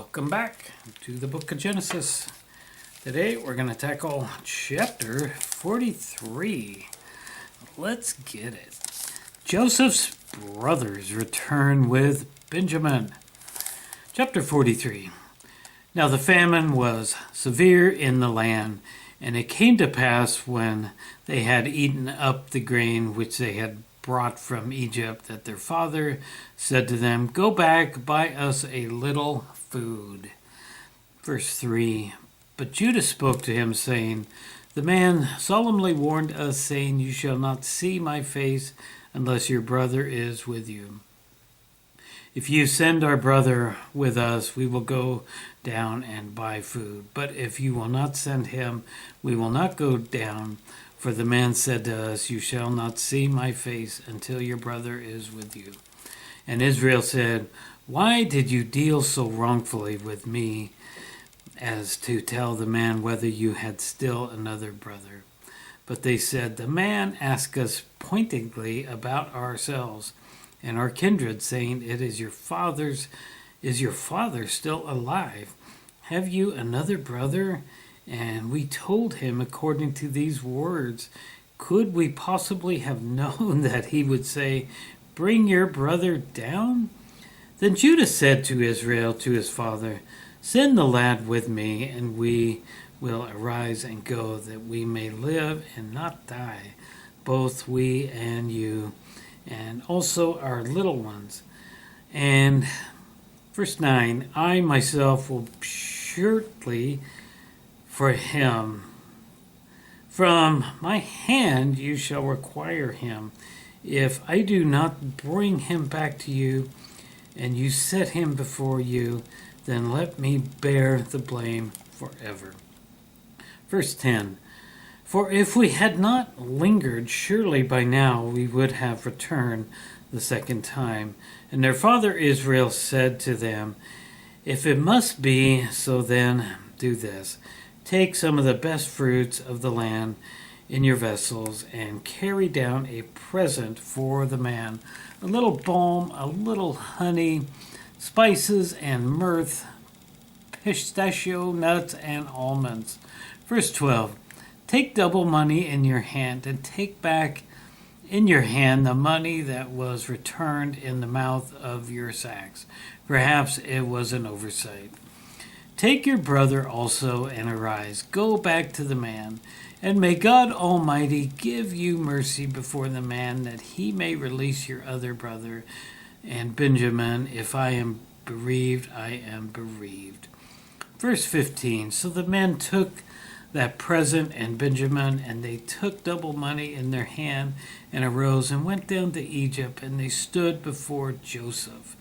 Welcome back to the book of Genesis. Today we're going to tackle chapter 43. Let's get it. Joseph's brothers return with Benjamin. Chapter 43. Now the famine was severe in the land, and it came to pass when they had eaten up the grain which they had brought from Egypt, that their father said to them, "Go back, buy us a little food." Verse 3. But Judah spoke to him, saying, "The man solemnly warned us, saying, You shall not see my face unless your brother is with you. If you send our brother with us, we will go down and buy food. But if you will not send him, we will not go down. For the man said to us, You shall not see my face until your brother is with you." And Israel said, "Why did you deal so wrongfully with me as to tell the man whether you had still another brother?" But they said, "The man asked us pointedly about ourselves and our kindred, saying, Is your father still alive? Have you another brother?" And we told him according to these words. Could we possibly have known that he would say, "Bring your brother down"? Then Judah said to Israel, to his father, "Send the lad with me, and we will arise and go, that we may live and not die, both we and you, and also our little ones." And verse 9, "I myself will surely for him. From my hand you shall require him. If I do not bring him back to you, and you set him before you, then let me bear the blame forever." Verse 10, "For if we had not lingered, surely by now we would have returned the second time." And their father Israel said to them, "If it must be so, then do this. Take some of the best fruits of the land in your vessels, and carry down a present for the man, a little balm, a little honey, spices and myrrh, pistachio nuts and almonds." Verse 12, "Take double money in your hand, and take back in your hand the money that was returned in the mouth of your sacks. Perhaps it was an oversight. Take your brother also, and arise, go back to the man, and may God Almighty give you mercy before the man, that he may release your other brother and Benjamin. If I am bereaved, I am bereaved." Verse 15, "So the men took that present and Benjamin, and they took double money in their hand, and arose and went down to Egypt, and they stood before Joseph.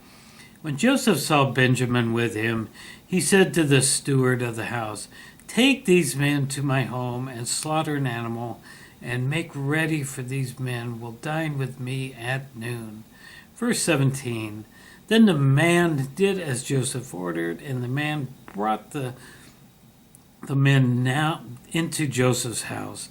When Joseph saw Benjamin with him, he said to the steward of the house, "Take these men to my home, and slaughter an animal, and make ready, for these men will dine with me at noon." Verse 17, "Then the man did as Joseph ordered, and the man brought the men now into Joseph's house.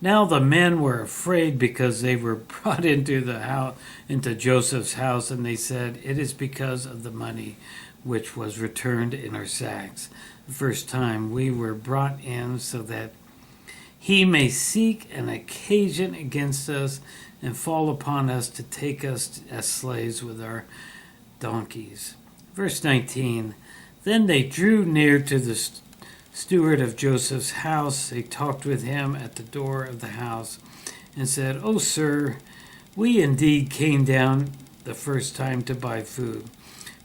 Now the men were afraid, because they were brought into Joseph's house, and they said, 'It is because of the money which was returned in our sacks the first time we were brought in, so that he may seek an occasion against us and fall upon us to take us as slaves with our donkeys.'" Verse 19, "Then they drew near to the steward of Joseph's house. They talked with him at the door of the house, and said, 'O sir, we indeed came down the first time to buy food.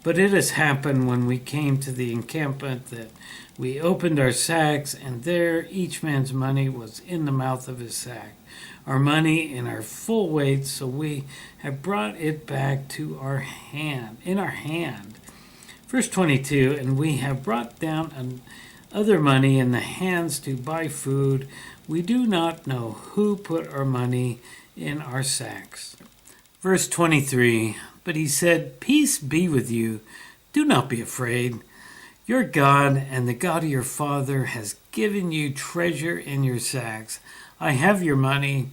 But it has happened, when we came to the encampment, that we opened our sacks, and there each man's money was in the mouth of his sack, our money in our full weight. So we have brought it back to our hand, in our hand.' Verse 22, "And we have brought down other money in the hands to buy food. We do not know who put our money in our sacks." Verse 23, "But he said, 'Peace be with you. Do not be afraid. Your God and the God of your father has given you treasure in your sacks. I have your money.'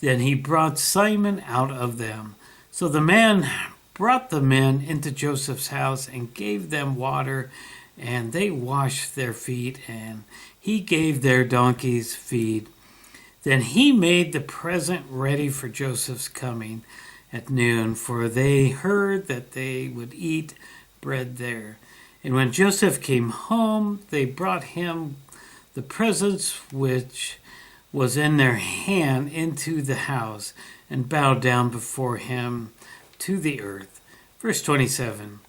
Then he brought Simon out of them. So the man brought the men into Joseph's house, and gave them water and they washed their feet, and he gave their donkeys feed. Then he made the present ready for Joseph's coming at noon, for they heard that they would eat bread there. And when Joseph came home, they brought him the presents which was in their hand into the house, and bowed down before him to the earth. Verse 27.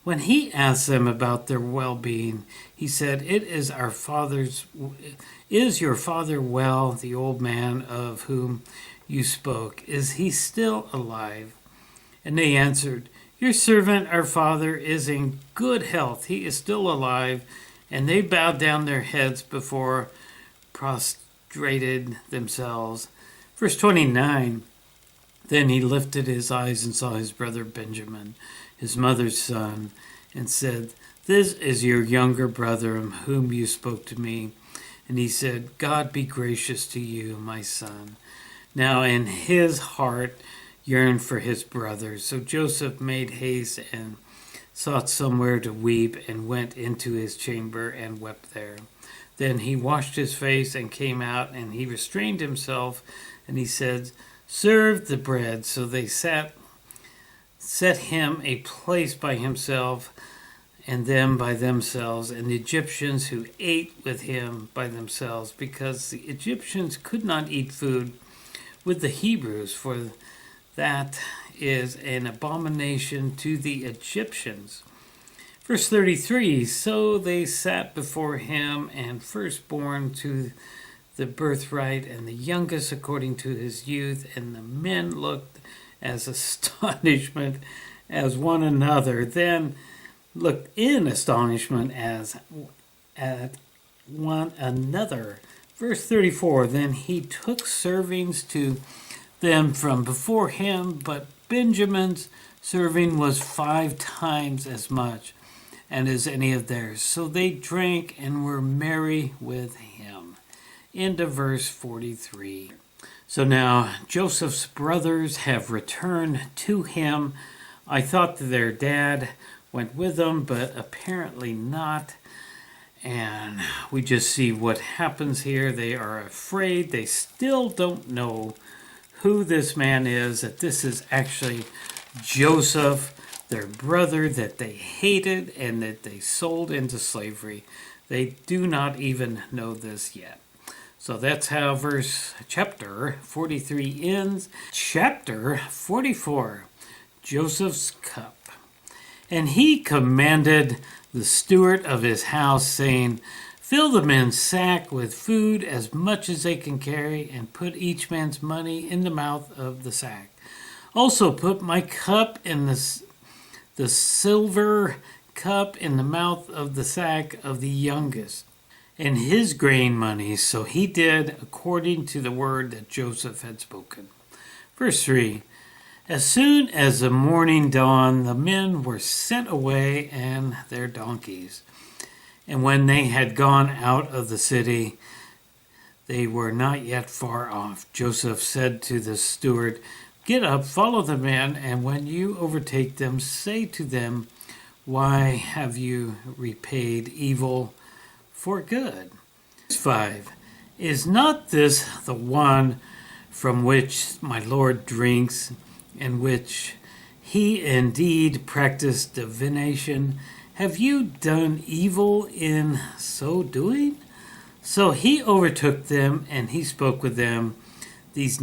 When he asked them about their well-being, he said, Is your father well, the old man of whom you spoke? Is he still alive? And they answered, Your servant, our father, is in good health. He is still alive. And they bowed down their heads before, prostrated themselves. Verse 29. Then he lifted his eyes and saw his brother Benjamin, his mother's son, and said, This is your younger brother, of whom you spoke to me. And he said, God be gracious to you, my son. Now in his heart yearned for his brother. So Joseph made haste and sought somewhere to weep, and went into his chamber and wept there. Then he washed his face and came out, and he restrained himself, and he said, Serve the bread. So they set him a place by himself, and them by themselves, and the Egyptians who ate with him by themselves, because the Egyptians could not eat food with the Hebrews, for that is an abomination to the Egyptians. Verse 33, So they sat before him, and firstborn to the birthright, and the youngest according to his youth, and the men looked as astonishment as one another, then looked in astonishment as at one another. Verse 34, Then he took servings to them from before him, but Benjamin's serving was 5 times as much and as any of theirs. So they drank and were merry with him. End of verse 43. So now Joseph's brothers have returned to him. I thought that their dad went with them, but apparently not. And we just see what happens here. They are afraid. They still don't know who this man is, that this is actually Joseph, their brother that they hated and that they sold into slavery. They do not even know this yet. So that's how chapter 43 ends. Chapter 44, Joseph's cup. And he commanded the steward of his house, saying, Fill the men's sack with food as much as they can carry, and put each man's money in the mouth of the sack. Also put my cup in the silver cup in the mouth of the sack of the youngest, and his grain money. So he did according to the word that Joseph had spoken. Verse 3. As soon as the morning dawned, the men were sent away and their donkeys. And when they had gone out of the city, they were not yet far off. Joseph said to the steward, Get up, follow the men, and when you overtake them, say to them, Why have you repaid evil for good? Verse 5. Is not this the one from which my Lord drinks, in which he indeed practiced divination? Have you done evil in so doing? So he overtook them, and he spoke with them these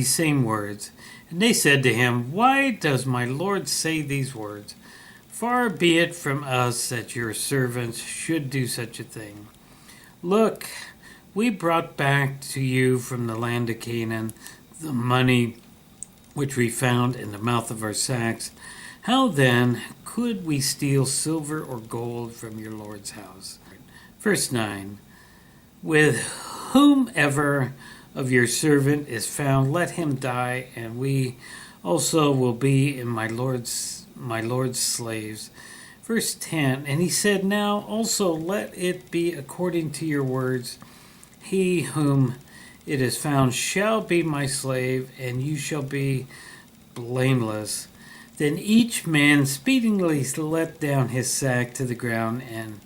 same words. And they said to him, Why does my Lord say these words? Far be it from us that your servants should do such a thing. Look, we brought back to you from the land of Canaan the money which we found in the mouth of our sacks. How then could we steal silver or gold from your Lord's house? Verse 9. With whomever of your servant is found, let him die, and we also will be in my Lord's slaves. Verse 10. And he said, Now also let it be according to your words. He whom it is found shall be my slave, and you shall be blameless. Then each man speedily let down his sack to the ground, and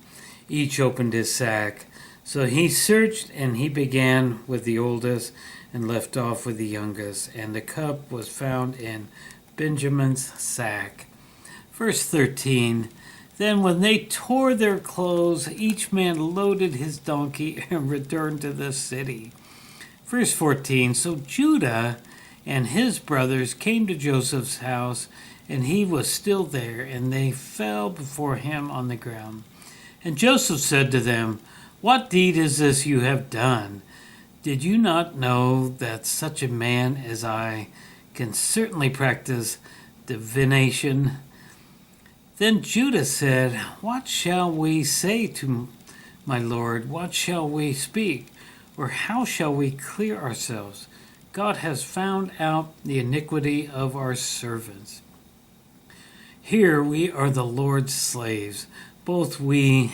each opened his sack. So he searched, and he began with the oldest and left off with the youngest. And the cup was found in Benjamin's sack. Verse 13. Then when they tore their clothes, each man loaded his donkey and returned to the city. Verse 14. So Judah and his brothers came to Joseph's house, and he was still there, and they fell before him on the ground. And Joseph said to them, What deed is this you have done? Did you not know that such a man as I can certainly practice divination? Then Judah said, What shall we say to my lord? What shall we speak? Or how shall we clear ourselves? God has found out the iniquity of our servants. Here we are the Lord's slaves, both we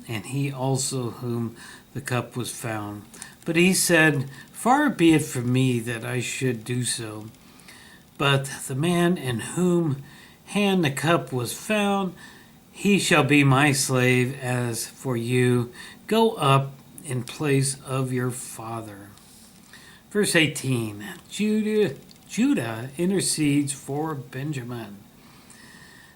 and he also whom the cup was found. But he said, Far be it from me that I should do so. But the man in whom hand the cup was found, he shall be my slave. As for you, go up in place of your father. Verse 18, Judah intercedes for Benjamin.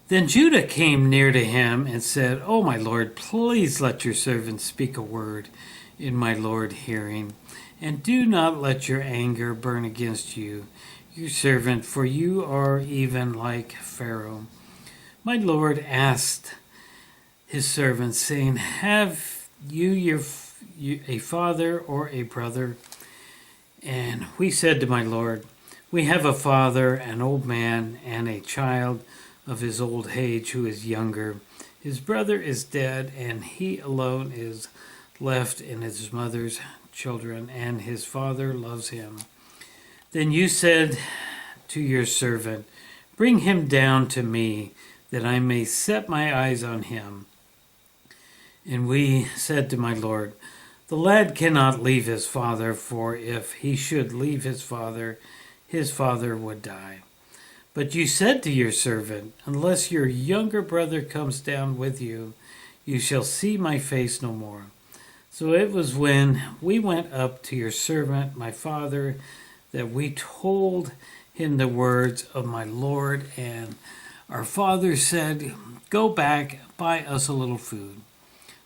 Then Judah came near to him and said, O my lord, please let your servant speak a word in my lord's hearing, and do not let your anger burn against you, your servant, for you are even like Pharaoh. My lord asked his servant, saying, Have you a father or a brother? And we said to my lord, We have a father, an old man, and a child of his old age who is younger. His brother is dead, and he alone is left in his mother's children, and his father loves him. Then you said to your servant, Bring him down to me, that I may set my eyes on him. And we said to my lord, The lad cannot leave his father, for if he should leave his father would die. But you said to your servant, Unless your younger brother comes down with you, you shall see my face no more. So it was when we went up to your servant, my father, that we told him the words of my lord, and our father said, Go back, buy us a little food.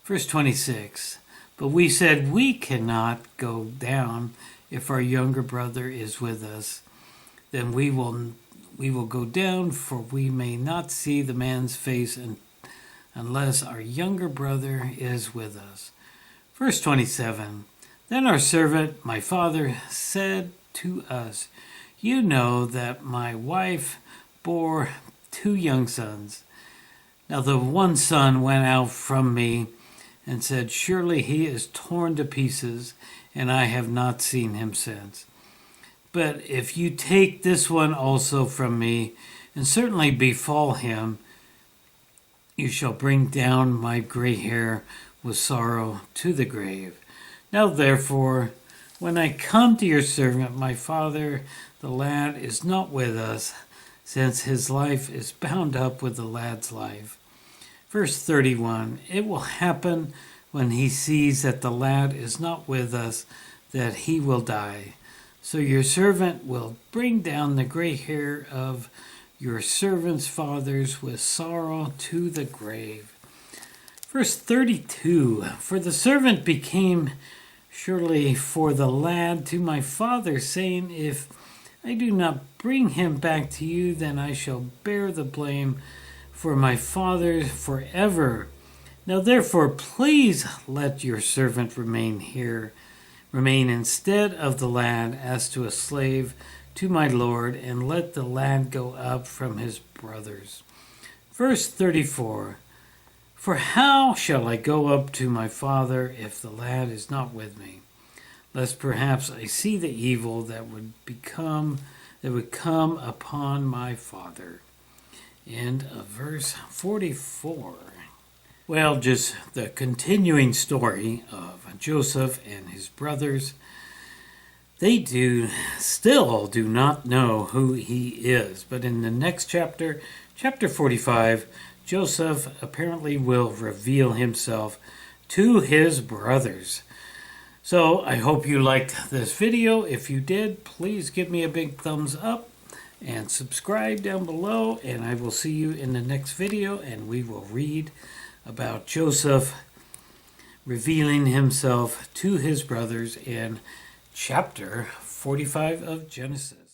Verse 26, But we said, We cannot go down if our younger brother is with us. Then we will go down, for we may not see the man's face unless our younger brother is with us. Verse 27, Then our servant, my father, said to us, You know that my wife bore 2 young sons. Now the one son went out from me and said, Surely he is torn to pieces, and I have not seen him since. But if you take this one also from me, and certainly befall him, you shall bring down my gray hair with sorrow to the grave. Now therefore, when I come to your servant, my father, the lad is not with us, since his life is bound up with the lad's life. Verse 31, It will happen when he sees that the lad is not with us, that he will die. So your servant will bring down the gray hair of your servant's fathers with sorrow to the grave. Verse 32, For the servant became surely for the lad to my father, saying, If I do not bring him back to you, then I shall bear the blame for my father forever. Now therefore, please let your servant remain instead of the lad as to a slave to my lord, and let the lad go up from his brothers. Verse 34, For how shall I go up to my father if the lad is not with me? Lest perhaps I see the evil that would come upon my father. End of verse 44. Well, just the continuing story of Joseph and his brothers. They still do not know who he is. But in the next chapter, chapter 45, Joseph apparently will reveal himself to his brothers. So I hope you liked this video. If you did, please give me a big thumbs up and subscribe down below, and I will see you in the next video, and we will read about Joseph revealing himself to his brothers in chapter 45 of Genesis.